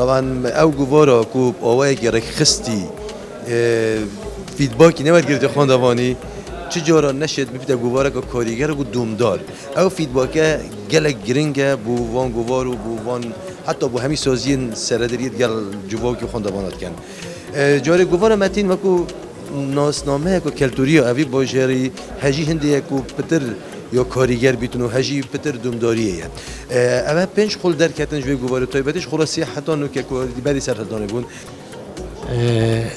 طبعا او گوارا کو اوای گرک خستی فیدباکی نواد گرفته خواندوانی چه جورا نشد میپیده گوارا که کاریگر و دومدار او فیدباکه گلک گرینگه بو وان گوار و بو وان حتی بو همی سازین سردریت گل جواکی خواندوانات کن جاری گوارا متین وکو ناسنامه که کلتوری اوی باجری هجی هندی کو پتر یا کاریگر بیتونو هجی پتر دومداریه اما پنج خل در کتن جوی گواره تایبتش خلاصی حتی نو که بری سرطانه بون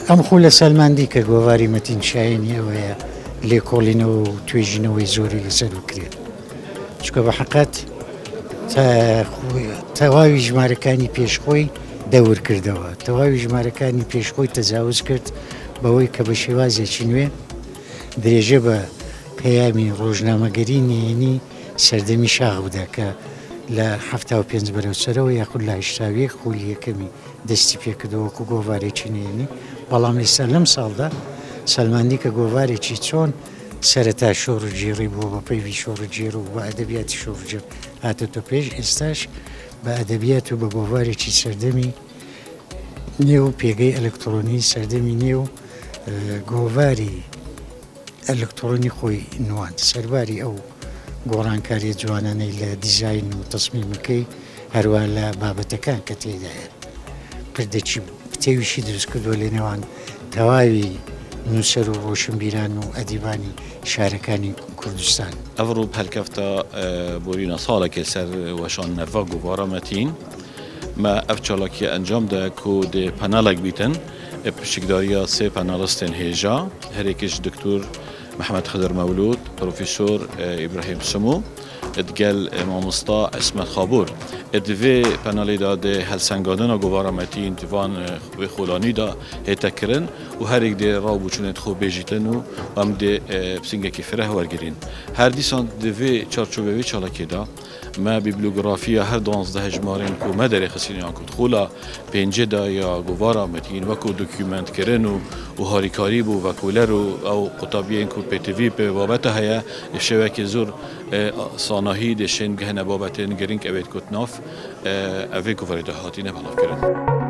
ام خول سلماندی که گواری متین شاینی و لیکولینو تویجینو زوری لسرو کرد چکه به حقیقت تواوی جمارکانی پیشخوی دور کرده و تواوی جمارکانی پیشخوی تجاوز کرد باوی که به شوازی چنوی درجه به پیامی روزنامه‌گری نینی سردمی شاغ بوده که لحفته و پنج برای سر و یا کل اشتاوی خولیه کمی دستی پیکرده و که گواری چنینی بالامی سلم سالده سلماندی که گواری چی چون سرتا شور جیری بو با پیوی شور جیرو با ادبیات شور جیر هاتو تو پیش استاش با ادبیات و با گواری چی سردمی نیو پیگی الکترونی سردمی نیو گواری الکترونی خوی نوان سرباری او گۆڕانکاری جوانانەی لە دیزاین و تەسمیمەکەی هەروە لە بابەتەکان کە تێدایە پردەچی کتێویشی دروست کردووە لە نێوان تەواوی نووسەر و ڕۆشنبیران و ئەدیبانی شارەکانی کوردستان ئەڤڕوو هەلکەفتە بۆرینە ساڵێکی سەر وەشاندنەڤە گوڤارە مەتین ما ئەف چالاکیە ئەنجامدا کو دێ پەنەڵێک بیتن پشتیکداریە سێ پەنەڵستên هێژە هەرێکیش دکتور محمد خضر مولود بروفيسور إبراهيم سمو ادقال مامستا اسمت خابور ادوی پنالی داده هلسنگادن و گوارا متین دیوان و خولانی دا هتکرن و هر یک ده را بچونت خوب بیجیتن و هم ده بسنگه کی فره ورگرین هر دیسان دوی چارچوبه چالاکی دا ما بیبلیوگرافیا هر 12 جمارین کو مدر خسینیان کود خولا پنجه دا یا گوارا متین وکو دوکیومنت کرن و هاریکاری بو وکولر او قطابیین کو پی تی وی به بابت هیا شبکه زور صانعی دشین گهنه بابتین گرینگ اوید کت ناف اوی گواری ده هاتی نبالا کرد.